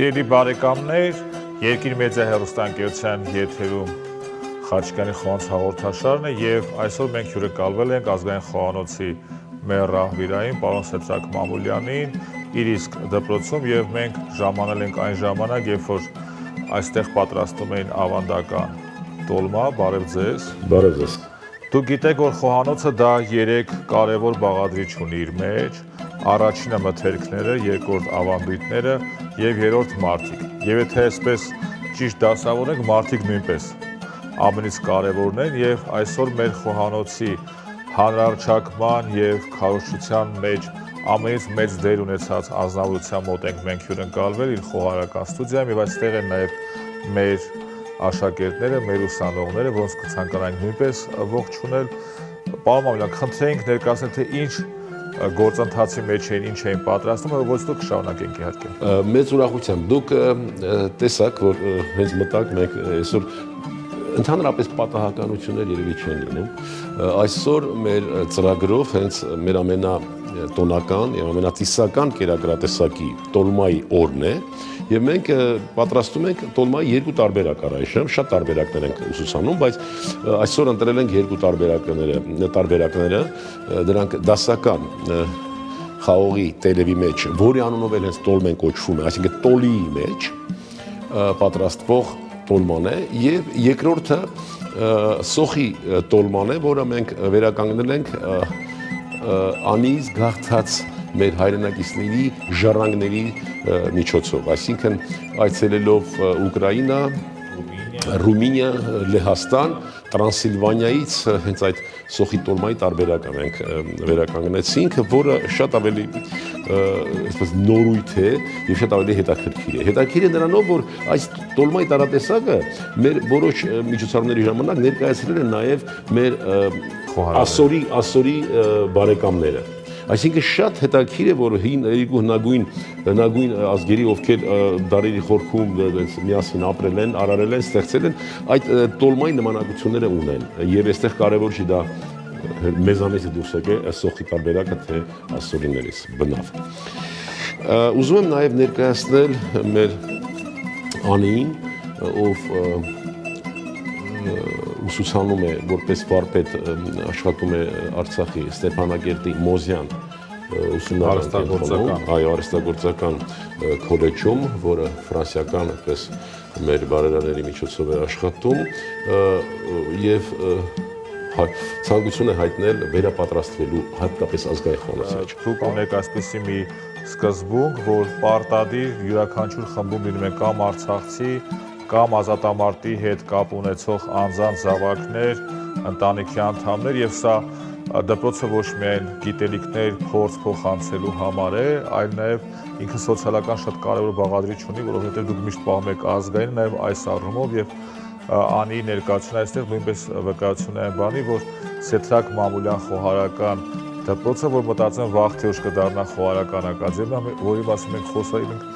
Սիրելի բարեկամներ, Երկիր մեդիա հեռուստաընկերության եթերում Խաչիկյանի խոհանոց հաղորդաշարն է եւ այսօր մենք հյուրընկալվել ենք ազգային խոհանոցի մեր ռահվիրային պարոն Սեդրակ Մամուլյանին իր իսկ դպրոցում եւ մենք ժամանել ենք այն ժամանակ, երբ որ այստեղ պատրաստում էին ավանդական տոլմա, բարև ձեզ։ Բարև ձեզ։ Դուք գիտեք, որ խոհանոցը դա 3 կարևոր բաղադրիչ ունի իր մեջ, առաջինը մթերքները, երկրորդ ավանդույթները եւ երրորդ մարդիկ։ Եվ եթե այսպես ճիշտ դասավորենք, մարդիկ նույնպես ամենից կարևորն են եւ այսօր մեր խոհանոցի հանրարչակման եւ քարոզչության մեջ ամենից մեծ դեր ունեցած անձնավորության մոտ ենք մենք հյուրընկալվել իր խոհարարական ստուդիայում եւ այստեղ են նաեւ մեր աշակերտները, մեր ուսանողները, որոնց կցանկանանք նույնպես ողջունել։ Պարոն Մամուլյան, խնդրենք ներկայացնել, թե ինչ գործընթացի մեջ էին, ինչ էին պատրաստում, որից դուք շարունակենք իհարկե։ Մեծ ուրախությամբ դուք տեսաք, որ հենց մտակ մենք այսօր ընդհանրապես պատահականություններ երևի չեն լինում։ Այսօր մեր ծրագրով հենց մեր ամենատոնական եւ ամենատիսական կերակրատեսակի տոլմայի օրն է եւ մենք պատրաստում ենք տոլմայի երկու տարբերակ առայժմ, շատ տարբերակներ ենք ուսուցանում, բայց այսօր ընտրել ենք երկու տարբերակները, դրանք դասական խաղողի տերևի մեջ, որի անունով էլ հենց տոլմեն կոչվում է, այսինքն տոլիի մեջ պատրաստվող տոլման է եւ երկրորդը սոխի տոլման է, որը մենք վերականգնել ենք անիզ գաղթած մեր հայրենակիցների ժառանգների միջոցով, այսինքն այցելելով Ուկրաինա, Ռումինիա, Լեհաստան, Տրանսիլվանիայից հենց այդ սոխի տոլմայի տարբերակը մենք վերականգնեցինք, որը շատ ավելի այսպես նորույթ է եւ շատ ավելի հետաքրքիր է։ Հետաքրքիր է նրանով, որ այս տոլմայի տարատեսակը մեր որոշ միջոցառումների ժամանակ ներկայացրել են նաեւ մեր ասորի բարեկամները։ Այսինքն շատ հետաքրքիր է, որ երկու հնագույն ազգերի, ովքեր դարերի խորքում միասին ապրել են, արարել են, ստեղծել են, այդ տոլմայի նմանակությունները ունեն։ Եվ այստեղ կարևոր չի դա մեզանից դուրս եկե սոխի տարբերակը, թե ասորիներից բնավ։ Ուզում եմ նաև ներկայացնել մեր Անիին, ով ուսուցանում է որպես վարպետ, աշխատում է Արցախի Ստեփանակերտի Մոզյան արհեստագործական քոլեջում, որը ֆրանսիական այդպես մեր բարերարների միջոցով է աշխատում եւ ցանկություն է հայտնել վերապատրաստվելու հատկապես ազգային խոհանոցի մեջ։ Դուք ունեք այսպիսի մի սկզբունք, որ պարտադիր յուրաքանչյուր խմբում լինում է կամ արցախցի, կամ ազատամարտի հետ կապ ունեցող անձանց զավակներ, ընտանիքի անդամներ եւ սա դպրոցը ոչ միայն գիտելիքներ փորձ փոխանցելու համար է, այլ նաեւ ինքը սոցիալական շատ կարեւոր բաղադրիչ ունի, որովհետեւ դուք միշտ պահում եք ազգային նաեւ այս առումով եւ Անի ներկայացումը այստեղ նույնպես վկայություն է այն բանի, որ Սեդրակ Մամուլյան խոհարարական դպրոցը, որ մտածեմ վաղ թե ուշ կդառնա խոհարարական ակադեմիա, որի մասին մենք խոսել ենք,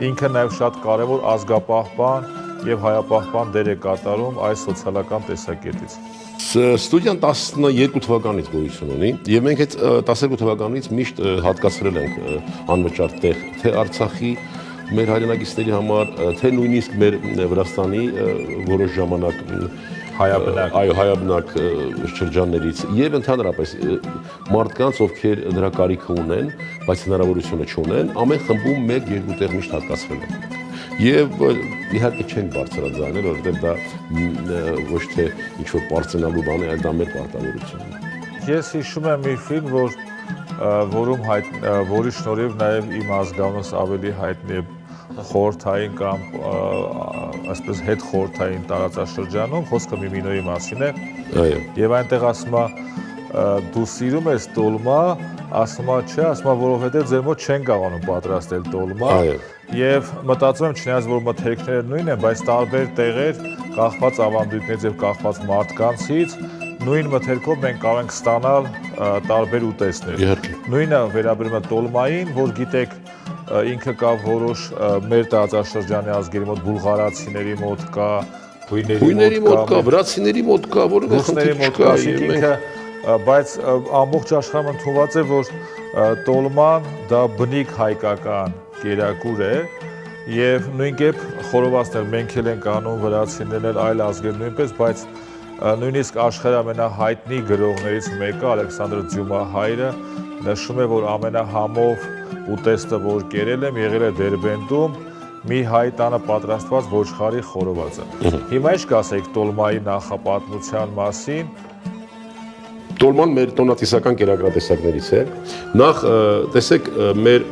ինքը նաև շատ կարևոր ազգապահպան եւ հայապահպան դեր է կատարում այս սոցիալական տեսակետից։ Ստուդիան 12 թվականից գոյություն ունի եւ մենք այդ 12 թվականից միշտ հատկացրել ենք անվճար տեղ թե Արցախի մեր հայրենակիցների համար, թե նույնիսկ մեր Վրաստանի որոշ ժամանակ հայաբնակ շրջաններից եւ ընդհանրապես մարդկանց, ովքեր դրա կարիքը ունեն, բայց հնարավորությունը չունեն, ամեն խմբում 1-2 տեղ միշտ հատկացվել են։ Եվ իհարկե չենք բարձրաձայնել, որովհետեւ դա ոչ թե ինչ-որ պարծենալու բան է, այլ դա մեր պարտավորությունն է։ Ես հիշում եմ մի ֆիլմ, որի շնորհիվ նաեւ իմ ազգանունս ավելի հայտնի է խորհրդային կամ այսպես հետ խորհրդային տարածաշրջանում, խոսքը Միմինոյի մասին է։ Այո։ Եվ այնտեղ ասում է դու սիրում ես տոլմա, ասում է չէ, ասում է որովհետեւ ձեր մոտ չեն կարողանում պատրաստել տոլմա։ Այո։ Եվ մտածում եմ, չնայած որ մթերքները նույնն են, բայց տարբեր տեղեր կախված ավանդույթներից եւ կախված մարդկանցից նույն մթերքով մենք կարող ենք ստանալ տարբեր ուտեստներ։ Իհարկե։ Նույնը վերաբերում է տոլմային, որ գիտեք ինքը կա որոշ մեր տարածաշրջանի ազգերի մոտ, բուլղարացիների մոտ կա, հույների մոտ կա, վրացիների մոտ կա, որը խնդիր չկա, ինքը, բայց ամբողջ աշխարհում ընդունված է, որ տոլման դա բնիկ հայկական կերակուր է եւ նույնքեւ խորովածներ մենք էլ ենք անում, վրացիներն էլ, այլ ազգեր նույնպես, բայց նույնիսկ աշխարհի ամենահայտնի գրողներից մեկը Ալեքսանդր Դյումա հայրը նշում է, որ ամենահամով ուտեստը, որ կերել եմ, եղել է Դերբենտում մի հայ տանը պատրաստված ոչխարի խորովածը։ Հիմա ինչ կասեք տոլմայի նախապատմության մասին։ Տոլման մեր տոնատիսական կերակրատեսակներից է։ Նախ տեսեք մեր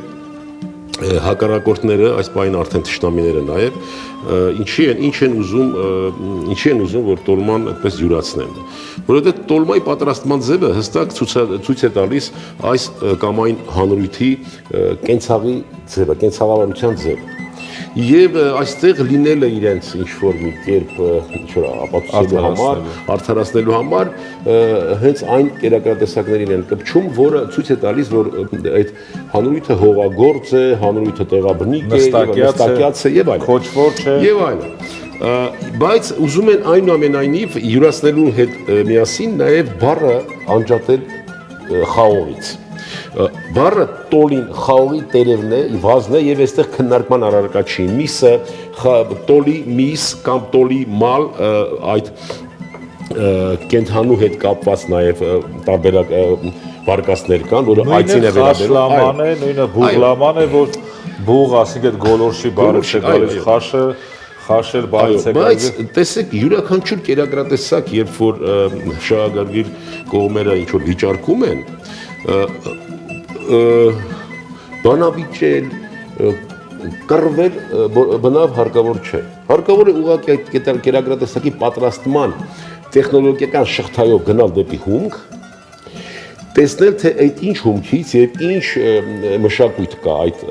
հակառակորդները, այս պահին արդեն թշնամիները նաև, ինչի են ուզում, որ տոլման այդպես յուրացնեն։ Որովհետև տոլմայի պատրաստման ձևը հստակ ցույց է տալիս այս կամ այն հանրույթի կենցաղի ձևը, կենցաղավարության ձևը։ Եվ այստեղ լինելը իրենց ինչ-որ մի կերպ ինչ-որ ապացուցելու համար, արդարացնելու համար հենց այն կերակրատեսակներին են կպչում, որը ցույց է տալիս, որ այդ հանրույթը հողագործ է, հանրույթը տեղաբնիկ է, նստակյաց է եւ այլն, քոչվոր չէ եւ այլն։ Բայց ուզում են այնուամենայնիվ յուրացնելու հետ միասին նաև բառը անջատել խաղողից։ Բառը տոլին խաղողի տերևն է, վազն է եւ այստեղ քննարկման առարկա չի։ Միսը, տոլի միս կամ տոլի մալ այդ կենթանու հետ կապված նաեւ տարբերակ վարկածներ կան, որը այցին է վերաբերում։ Նույնը բուղլաման է, որ բուղ, ասենք այդ գոլորշի բառը չէ գալիս, խաշել բառից է գալիս։ Բայց տեսեք, յուրաքանչյուր կերակրատեսակ, երբ որ շահագրգիռ կողմերը ինչ որ վիճարկում են, բանավիճել, կռվել բնավ հարկավոր չէ։ Հարկավոր է ուղղակի այդ կերակրատեսակի պատրաստման տեխնոլոգիական շղթայով գնալ դեպի հումք, տեսնել թե այդ ինչ հումքից եւ ինչ մշակույթ կա այդ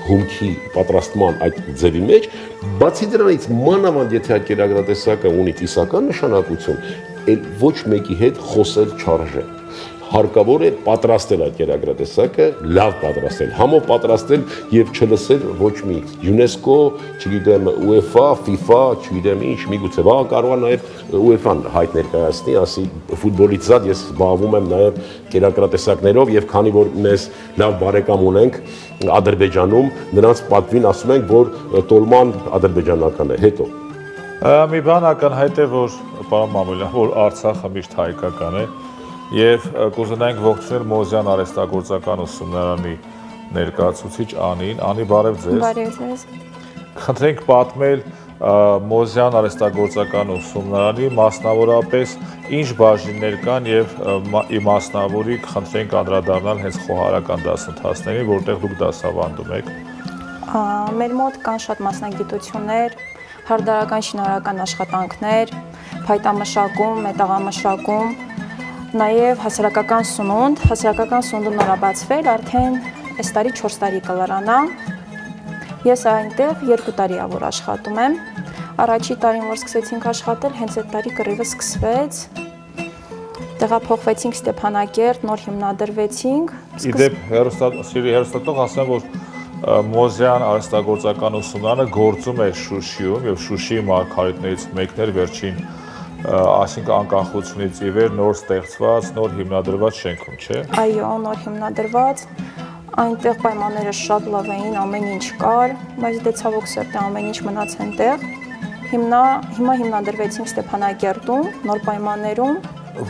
հումքի պատրաստման այդ ձևի մեջ, բացի դրանից մանավանդ եթե այդ կերակրատեսակը ունի տիսական նշանակություն, այլ ոչ մեկի հետ խոսել չարժե։ Հարկավոր է պատրաստել այդ կերակրատեսակը, լավ պատրաստել, համով պատրաստել եւ չլսել ոչ մի ՅՈՒՆԵՍԿՕ, չգիտեմ, UEFA, FIFA, չգիտեմ ինչ, միգուցե վաղ կարող է նաեւ UEFA-ն հայտ ներկայացնի, ասի ֆուտբոլից զատ ես զբաղվում եմ նաեւ կերակրատեսակներով եւ քանի որ մեզ լավ բարեկամ ունենք Ադրբեջանում, նրանց պատվին ասում ենք, որ տոլման ադրբեջանական է, հետո մի բան ակնհայտ է, որ պարոն Մամուլյան, որ Արցախը միշտ հայկական է եւ կուզենայինք ողջունել Մոզյան արհեստագործական ուսումնարանի ներկայացուցիչ Անին։ Անի, բարև ձեզ։ Բարև ձեզ։ Խնդրենք պատմել Մոզյան արհեստագործական ուսումնարանի մասնավորապես ինչ բաժիններ կան եւ մասնավորի խնդրենք անդրադառնալ հենց խոհարական դասընթացներին, որտեղ դուք դասավանդում եք։ Մեր մոտ կան շատ մասնագիտություններ, հարդարական շինարարական աշխատանքներ, փայտամշակում, մետաղամշակում, նաև հասարակական սնունդը նորաբացվել, արդեն այս տարի 4 տարի կլրանա։ Ես այնտեղ 2 տարի ա որ աշխատում եմ։ Առաջի տարին որ սկսեցինք աշխատել, հենց այդ տարի կռիվը սկսվեց։ Տեղափոխվեցինք Ստեփանակերտ, նոր հիմնադրվեցինք։ Իդեպ հերոստատող ասեմ, որ Մոզյան արհեստագործական ուսումնարանը գործում է Շուշիում եւ Շուշիի մարգարիտներից մեկն էր վերջին այսինքն անկախությունից ի վեր նոր ստեղծված, նոր հիմնադրված շենքում, չէ՞։ Այո, նոր հիմնադրված, այնտեղ պայմանները շատ լավ էին, ամեն ինչ կար, բայց դե ցավոք սրտի ամեն ինչ մնաց այնտեղ։ Հիմա հիմնադրվեցինք Ստեփանակերտում, նոր պայմաններում։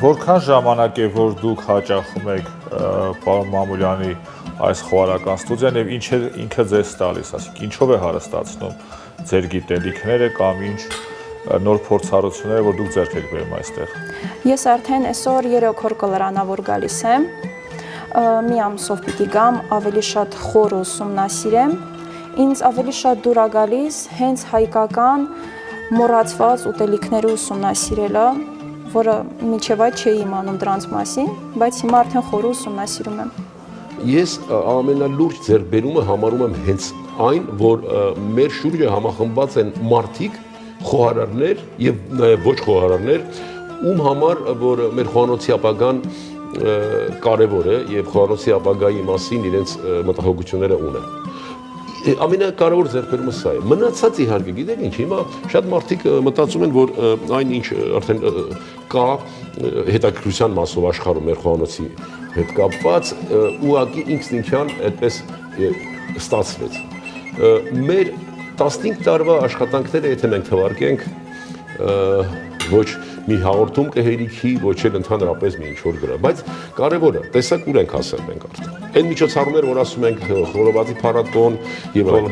Որքան ժամանակ է, որ դուք հաճախում եք պարոն Մամուլյանի այս խոհարական ստուդիան եւ ինչ է ինքը ձեզ տալիս, ասենք ինչով է հարստացնում ձեր գիտելիքները կամ ինչ նոր փորձառությունները, որ դուք ձեռք եք բերում այստեղ։ Ես արդեն այսօր 3 օր կլրանա որ գալիս եմ։ Մի ամսով պիտի գամ, ավելի շատ խոր ուսումնասիրեմ։ Ինձ ավելի շատ դուր է գալիս հենց հայկական մոռացված ուտելիքները ուսումնասիրելը, որը մինչև այդ չէի իմանում դրանց մասին, բայց հիմա արդեն խոր ուսումնասիրում եմ։ Ես ամենալուրջ ձեռքբերումը համարում եմ հենց այն, որ մեր շուրջը համախմբված են մարդիկ, խոհարարներ եւ նաեւ ոչ խոհարարներ, ում համար որ մեր խոհանոցի ապագան կարևոր է եւ խոհանոցի ապագայի մասին իրենց մտահոգությունները ունեն։ Ամենակարևոր ձեռքբերումը սա է։ Մնացած իհարկե գիտեք ինչ, հիմա շատ մարդիկ մտածում են, որ այն ինչ արդեն կա հետաքրքրության մասով աշխարհում մեր խոհանոցի հետ կապված, ուղղակի ինքնին այդպես ստացվեց։ Մեր 15 տարվա աշխատանքները, եթե մենք թվարկենք, ոչ մի հաղորդում կհերիքի, ոչ էլ ընդհանրապես մի ինչ-որ վրա, բայց կարևորը, տեսակ ուր ենք հասել մենք արդեն։ Այն միջոցառումներ, որ ասում ենք Խորովածի փառատոն եւ այլն,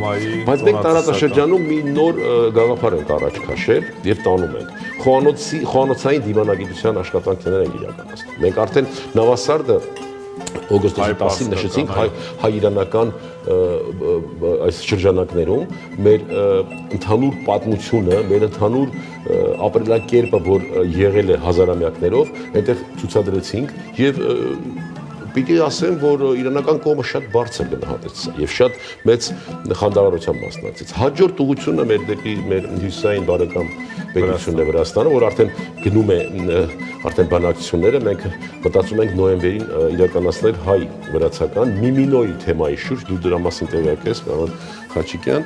բայց մենք տարածաշրջանում մի նոր գաղափար ենք առաջ քաշել եւ տանում ենք։ Խոհանոցային դիվանագիտության աշխատանքներ են իրականացնում։ Մենք արդեն Նավասարդը օգոստոսի 10-ին նշեցինք հայ-իրանական այս շրջանակներում մեր ընդհանուր պատմությունը, մեր ընդհանուր ապրելակերպը, որ եղել է հազարամյակներով, այնտեղ ցուցադրեցինք եւ պիտի ասեմ, որ իրանական կողմը շատ բարձր գնահատեց սա եւ շատ մեծ խանդավառությամբ մասնակցեց։ Հաջորդ ուղղությունը մեր դեպի մեր հյուսային բարեկամ պետությունն է Վրաստանը, որ արդեն գնում է արդեն բանակցությունները, մենք մտածում ենք նոյեմբերին իրականացնել հայ-վրացական Միմինոյի թեմայի շուրջ, դու դրա մասին տեղյակ ես, պարոն Խաչիկյան,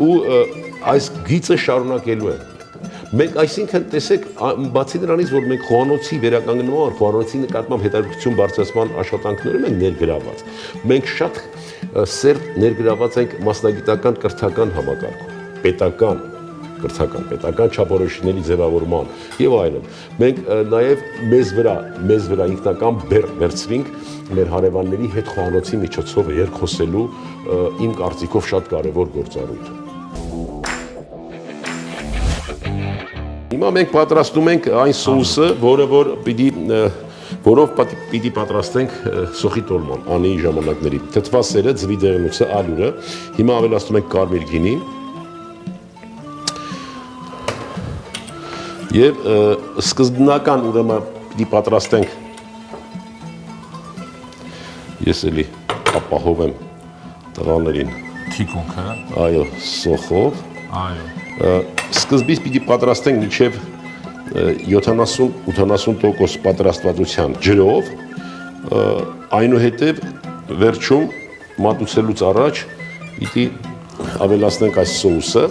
ու այս գիծը շարունակելու ենք։ Մենք այսինքն տեսեք, բացի դրանից, որ մենք խոհանոցի վերականգնման, խոհանոցի նկատմամբ հետաքրքրություն բարձրացման աշխատանքներում ենք ներգրաված։ Մենք շատ սերտ ներգրաված ենք մասնագիտական կրթական համակարգում, պետական չափորոշիչների ձևավորման եւ այլն։ Մենք նաեւ մեզ վրա ինքնական բեռ վերցրինք մեր հարևանների հետ խոհանոցի միջոցով երկխոսելու իմ կարծիքով շատ կարեւոր գործառույթ։ Հիմա մենք պատրաստում ենք այն սոուսը, որով պիտի պատրաստենք սոխի տոլման, անի ժամանակների։ Թթվասերը, ձվի դեղնուցը, ալյուրը, հիմա ավելացնում ենք կարմիր գինի եւ սկզբնական ուրեմն պիտի պատրաստենք, ես էլի ապահովեմ տղաներին թիկունքը, այո, սոխով, այո, սկզբից պիտի պատրաստենք մինչև 70-80% պատրաստվածության ջրով, այնուհետև վերջում մատուցելուց առաջ պիտի ավելացնենք այս սոուսը։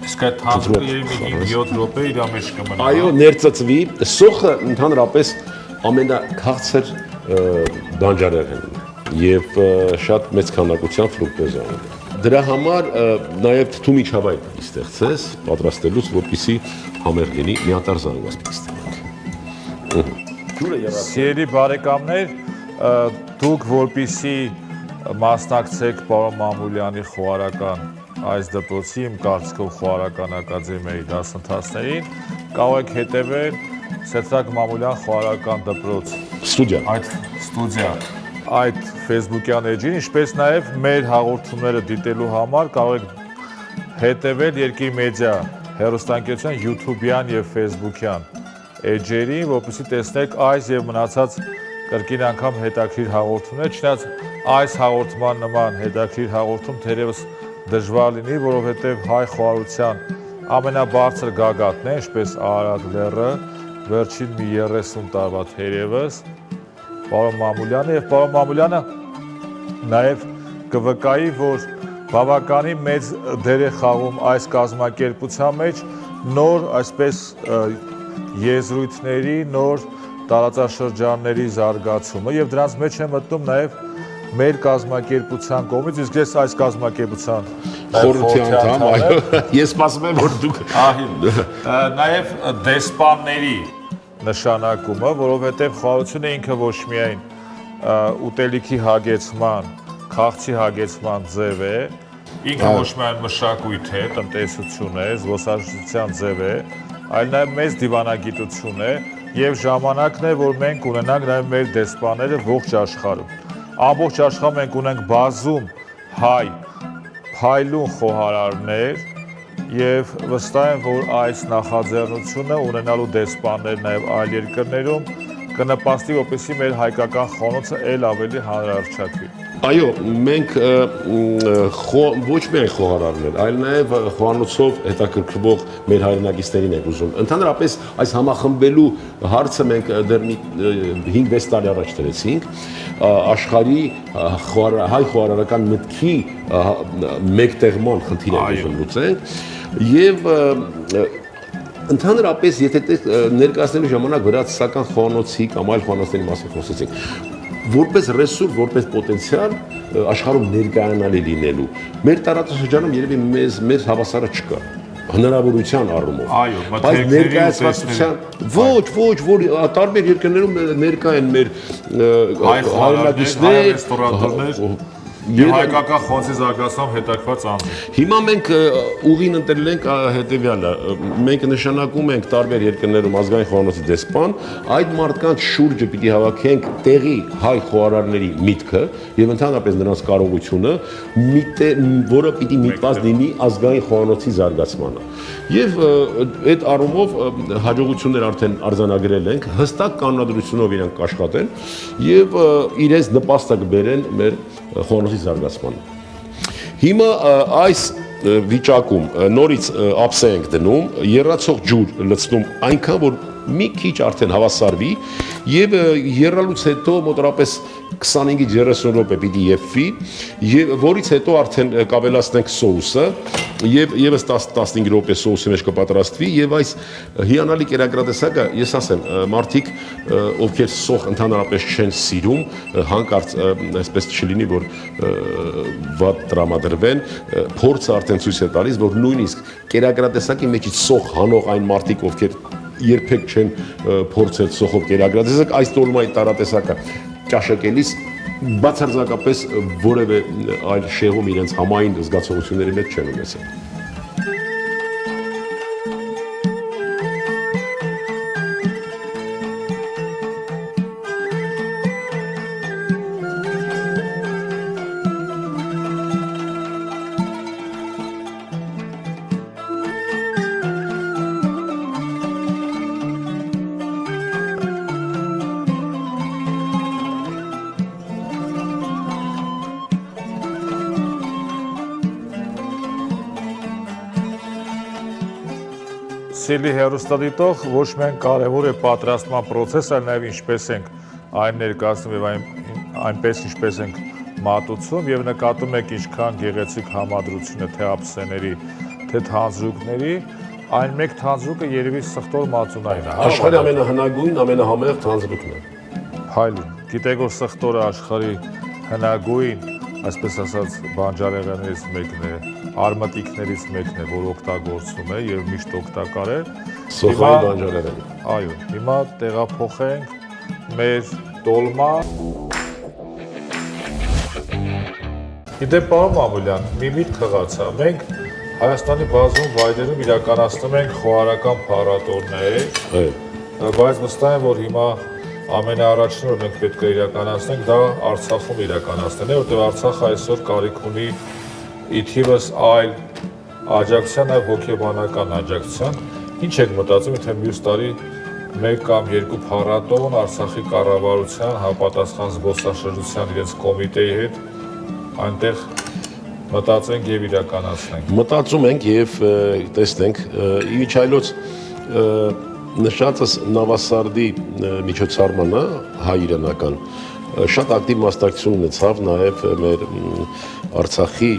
Իսկ այդ թափքը երևի 7 րոպե իր մեջ կմնա։ Այո, ներծծվի, սոխը ընդհանրապես ամենաքաղցր բանջարեղենն է եւ շատ մեծ քանակությամբ ֆրուկտոզա ունի։ Դրա համար նաև թթու միջավայր ստեղծես պատրաստելուց, որպեսզի համեղ լինի, միատարր զանգված պիտի ստեղծենք։ Սիրելի բարեկամներ, դուք որպեսզի մասնակցեք պարոն Մամուլյանի խոհարական այս դպրոցի, իմ կարծիքով խոհարական ակադեմիայի դասընթացներին, կարող եք հետևել Սեթրակ Մամուլյան խոհարական դպրոց ստուդիա այդ Facebook-յան էջին, ինչպես նաև մեր հաղորդումները դիտելու համար կարող եք հետևել Երկիր մեդիա հեռուստաընկերության YouTube-յան եւ Facebook-յան էջերին, որպեսզի տեսնեք այս եւ մնացած կրկին անգամ հետաքրքիր հաղորդումներ, չնայած այս հաղորդման նման հետաքրքիր հաղորդում թերևս դժվար լինի, որովհետեւ հայ խոհարության ամենաբարձր գագաթն է, ինչպես Արարատ լեռը, վերջին մի 30 տարվա թերևս պարոն Մամուլյանը եւ պարոն Մամուլյանը նաեւ կվկայի, որ բավականին մեծ դեր է խաղում այս կազմակերպության մեջ նոր այսպես եզրույթների, նոր տարածաշրջանների զարգացումը եւ դրանց մեջ է մտնում նաեւ մեր կազմակերպության կողմից, իսկ ես այս կազմակերպության խորհրդի անդամ, այո, ես սպասում եմ, որ դուք նաեւ դեսպանների նշանակումը, որովհետև խոհարությունը ինքը ոչ միայն ուտելիքի հագեցման, քաղցի հագեցման ձև է, ինքը ոչ միայն մշակույթ է, տնտեսություն է, զբոսաշրջության ձև է, այլ նաև մեծ դիվանագիտություն է եւ ժամանակն է, որ մենք ունենանք նաև մեր դեսպանները ողջ աշխարհում։ Ամբողջ աշխարհում մենք ունենք բազում հայ փայլուն խոհարարներ եւ վստահ եմ, որ այս նախաձեռնությունը ունենալու դեսպաններ նաև այլ երկրներում կնպաստի, որպեսզի մեր հայկական խոհանոցը ել ավելի հանրահռչակվի։ Այո, մենք ոչ միայն խոհարարներ, այլ նաև խոհանոցով հետաքրքրվող մեր հայրենակիցներին ենք ուզում։ Ընդհանրապես այս համախմբելու հարցը մենք դեռ 5-6 տարի առաջ դրեցինք, աշխարհի հայ խոհարարական մտքի մեկտեղման խնդիր ենք ուզում լուծենք եւ ընդհանրապես եթե ներկայացնելու ժամանակ վրացական խոհանոցի կամ այլ խոհանոցների մասին խոսեցինք, որպես ռեսուրս, որպես պոտենցիալ աշխարհում ներկայանալի լինելու։ Մեր տարածաշրջանում երևի մեր հավասարը չկա հնարավորության առումով։ Այո, բայց ներկայացվածության ոչ, որ տարբեր երկրներում ներկա են մեր հայրենակիցներ, եւ հայկական խոնցի զարգացման հետաքրքրված անձինք։ Հիմա մենք ուղին ընտրել ենք հետեւյալը։ Մենք նշանակում ենք տարբեր երկրներում ազգային խոհանոցի դեսպան, այդ մարդկանց շուրջը պիտի հավաքենք տեղի հայ խոհարարների միտքը եւ ընդհանրապես նրանց կարողությունը, որը պիտի միտված լինի ազգային խոհանոցի զարգացմանը։ Եվ այդ առումով հաջողություններ արդեն արձանագրել ենք, հստակ կանոնադրությունով իրանք կաշխատեն եւ իրենց նպաստը կբերեն մեր խոհանոցի զարգացմանը։ Հիմա այս վիճակում նորից ափսե ենք դնում, եռացող ջուր լցնում այնքան, որ մի քիչ արդեն հավասարվի եւ եռալուց հետո մոտավորապես 25-ից 30 րոպե պիտի եփվի, եւ որից հետո արդեն կավելացնենք սոուսը եւ եւս 10-15 րոպե սոուսի մեջ կպատրաստվի եւ այս հիանալի կերակրատեսակը, ես ասեմ, մարդիկ ովքեր սոխ ընդհանրապես չեն սիրում, հանկարծ այսպես չլինի, որ վատ տրամադրվեն, փորձը արդեն ցույց է տալիս, որ նույնիսկ կերակրատեսակի մեջից սոխ հանող այն մարդիկ, ովքեր երբեք չեն փորձել սոխով կերակրատեսակ, այս տոլմայի տարատեսակը ճաշակելիս բացարձակապես որևէ այլ շեղում իրենց համային զգացողությունների մեջ չեն ունեցել։ Սիրելի հեռուստադիտող, ոչ միայն կարևոր է պատրաստման process-ը, այլ նաև ինչպես ենք այն ներկայացնում եւ այնպես ինչպես ենք մատուցում եւ նկատում եք ինչքան գեղեցիկ համադրություն է թե ափսեների, թե թանձրուկների, այն մեկ թանձրուկը երևի սխտոր մածունային է։ Աշխարհի ամենահնագույն, ամենահամեղ թանձրուկն է։ Փայլին, գիտեք որ սխտորը աշխարհի հնագույն, այսպես ասած, բանջարեղեններից մեկն է, արմատիկներից մեկն է, որ օգտագործվում է եւ միշտ օգտակար է։ Սոխային բանջարեղեն։ Այո, հիմա տեղափոխենք մեր տոլմա։ Գիտեք, պարոն Մամուլյան, մի միտք խղացա։ Մենք Հայաստանի բազում վայրերում իրականացնում ենք խոհարական փառատոներ, բայց վստահ եմ, որ հիմա ամենաառաջին որ մենք պետք է իրականացնենք, դա Արցախում իրականացնեն է, որտեղ Արցախը այսօր կարիք ունի ի թիվս այլ աջակցության, այլ հոգեբանական աջակցության։ Ինչ եք մտածում, թե մյուս տարի 1 կամ 2 փառատոն Արցախի կառավարության, համապատասխան զբոսաշրջության իրենց կոմիտեի հետ այնտեղ մտածենք եւ իրականացնենք։ Մտածում ենք եւ տեսնենք, իհայլոց նշածս Նավասարդի միջոցառմանը հայ-իրանական շատ ակտիվ մասնակցություն ունեցավ նաև մեր Արցախի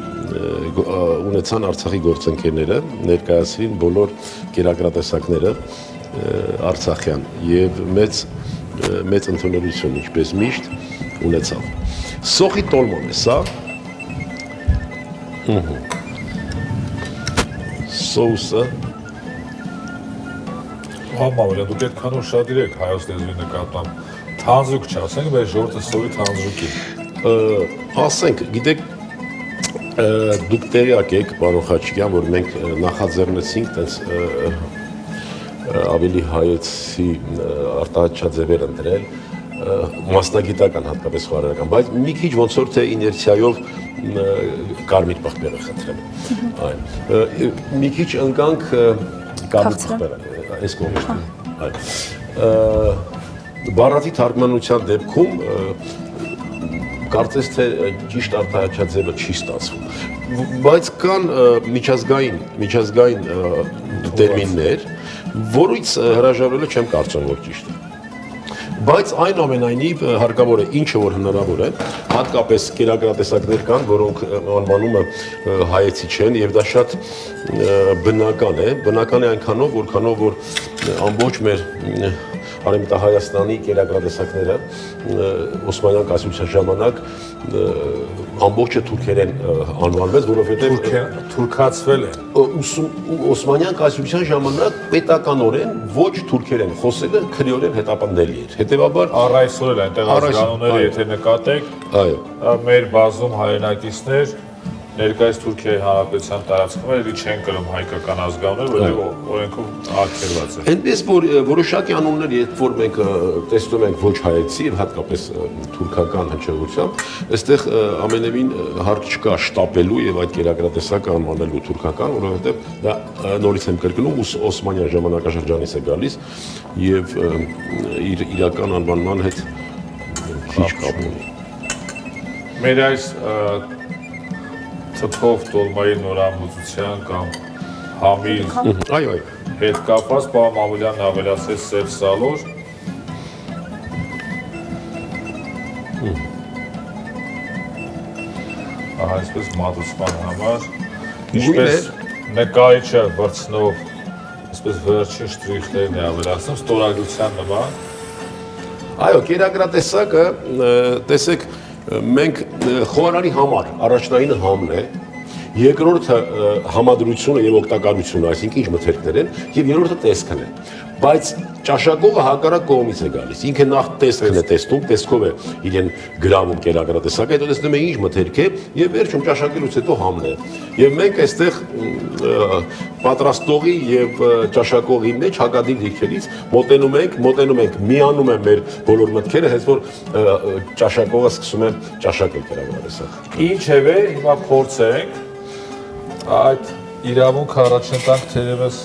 ունեցան Արցախի գործընկերները, ներկայացրին բոլոր կերակրատեսակները արցախյան եւ մեծ ընդունելություն ինչպես միշտ ունեցավ։ Սոխի տոլման է սա։ Սոուսը Մամուլյան, դուք այդքան ուշադիր եք հայոց լեզվի նկատմամբ։ Թանձրուկ չասենք, բայց ժողովուրդը սովի թանձրուկի։ Ասենք, գիտեք, դուք տեղյակ եք, պարոն Խաչիկյան, որ մենք նախաձեռնեցինք տենց ավելի հայեցի արտահայտչաձևեր ընտրել, մասնագիտական հատկապես խոհարարական, բայց մի քիչ ոնց որ թե իներցիայով կարմիր պղպեղը խնդրեմ։ Այն։ Մի քիչ ընկանք կարմիր պղպեղը, այս կողմից։ Բառացի թարգմանության դեպքում կարծես թե ճիշտ արտահայտչաձևը չի ստացվում, բայց կան միջազգային տերմիններ, որից հրաժարվելը չեմ կարծում, որ ճիշտ է։ Բայց այնուամենայնիվ հարկավոր է ինչը որ հնարավոր է, հատկապես կերակրատեսակներ կան, որոնք անվանումը հայեցի չեն եւ դա շատ բնական է այնքանով, որքանով որ ամբողջ մեր Արևմտահայաստանի կերակրատեսակները Օսմանյան կայսրության ժամանակ ամբողջը թուրքերեն անվանվեց, որովհետև թուրքացվել են։ Օսմանյան կայսրության ժամանակ պետականորեն ոչ թուրքերեն խոսելը քրեորեն հետապնդելի էր։ Հետևաբար Առ այսօր էլ այնտեղ ազգանունները, եթե նկատեք, այո, մեր բազում հայրենակիցներ ներկայիս Թուրքիայի Հանրապետության տարածքում էլի չեն կրում հայկական ազգանուններ, որովհետև օրենքով արգելված է։ Այնպես որ որոշակի անուններ, երբ որ մենք տեսնում ենք ոչ հայեցի եւ հատկապես թուրքական հնչեղությամբ, այստեղ ամենևին հարկ չկա շտապելու եւ այդ կերակրատեսակը անվանելու թուրքական, որովհետեւ դա նորից եմ կրկնում, Օսմանյան ժամանակաշրջանից է գալիս եւ իր իրական անվանման հետ քիչ կապ ունի։ Մեր այս թփով տոլմայի նորամուծության կամ համի Այո, հետ կապված պարոն Մամուլյանն ավելացրեց սև սալոր։ Ահա այսպես մատուցման համար, ինչպես նկարիչը վրձնով, այսպես վերջին շտրիխներն է ավելացնում, ստորագրության նման։ Այո, կերակրատեսակը, տեսեք, մենք խոհարանի համար առաջնայինը համն է, երկրորդը համադրությունը եւ օգտակարությունը, այսինքն ինչ մթերքներ են, եւ երրորդը տեսքն է։ Բայց ճաշակողը հակառակ կողմից է գալիս։ Ինքը նախ տեսքն է տեսնում, տեսքով է իրեն գրավում կերակրատեսակը, հետո տեսնում է ինչ մթերք է եւ վերջում ճաշակելուց հետո համն է։ Եվ մենք այստեղ պատրաստողի եւ ճաշակողի մեջ հակադիր դիրքերից մոտենում ենք, միանում է մեր բոլոր մտքերը, հենց որ ճաշակողը սկսում է ճաշակել կերակրատեսակը։ Ինչևէ, հիմա փորձենք այդ իրավունքը առաջին տանք թերևս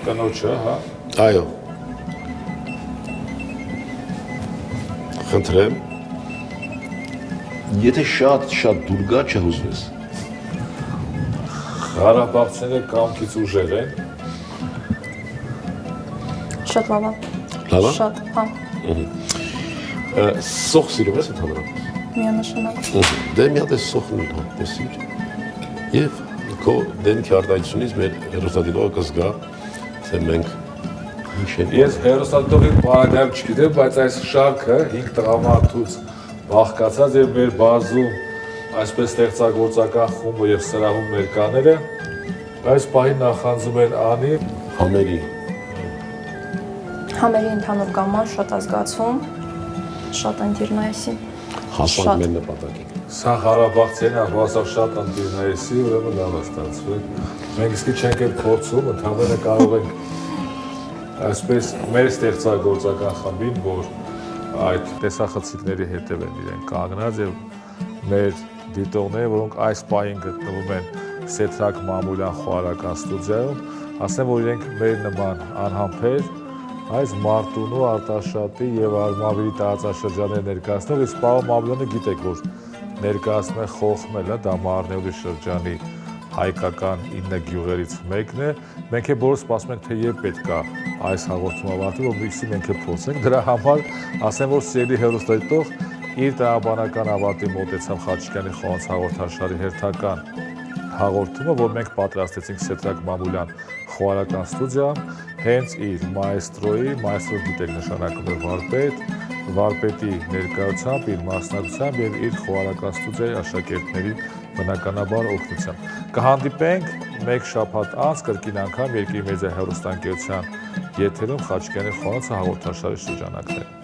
կնոջը, հա։ Այո։ Խնդրեմ։ Եթե շատ դուր գա չհուզվես։ Ղարաբաղցիները կամքից ուժեղ են։ Շատ լավ է։ Լավ է։ Շատ, հա, Սոխ սիրում ես ընդհանրապես։ միանշանակ։ Դե մի հատ է սոխն էլ տեսիր։ Եվ քո դեմքի արտահայտությունից մեր հերոստատիտողը կզգա, թե մենք ինչ ենք։ Ես հերոստատիտողի բանալիար չգիտեմ, բայց այս շարքը 5 տղամարդուց բաղկացած եւ մեր բազում այսպես ստեղծագործական խումբը եւ սրահում ներկաները այս պահին նախանձում են անի Համերի ընդհանուր գամման շատ ազգացում, շատ ընտիրնայսի։ հասանք մեր նպատակին։ Սա Ղարաբաղցիներն ահվասավ շատ ընտիրնայսի, ուրեմն լավ է ստացվել։ Մենք իսկի չենք էլ փորձում, ընդհանրապես կարող ենք այսպես մեր ստեղծագործական խմբին, որ այդ տեսախցիկների հետև են իրեն կանգնած եւ մեր դիտողները, որոնք այս պահին գտնվում են Սեթրակ Մամուլյան խոհարական ստուդիայում, ասեմ, որ իրենք մեր նման անհամբեր այս Մարտունու, Արտաշատի եւ Արմավիրի տարածաշրջանները ներկայացնող, իսկ պարոն Մամուլյանը գիտեք, որ ներկայացնում է Խոխմելը, դա Մարնեուլի շրջանի հայկական 9 գյուղերից մեկն է։ Մենք է բոլորը սպասում ենք, թե երբ պետք է այս հաղորդումը ավարտվի, որպեսզի մենք է փորձենք։ Դրա համար ասեմ, որ սիրելի հերոստատիտող իր տրամաբանական ավարտի մոտեցավ Խաչիկյանի խոհանոց հաղորդաշարի հերթական հաղորդումը, որ մենք պատրաստեցինք Սեթրակ Մամուլյան խոհարական ստուդիայում, հենց իր մայստրոյի, մայստրո գիտեք նշանակում է վարպետ, վարպետի ներկայությամբ, իր մասնակցությամբ եւ իր խոհարական ստուդիայի աշակերտների բնականաբար օգնությամբ։ Կհանդիպենք մեկ շաբաթ անց կրկին անգամ Երկիր մեդիա հեռուստաընկերության եթերում Խաչիկյանի խոհանոցը հաղորդաշարի շրջանակներում։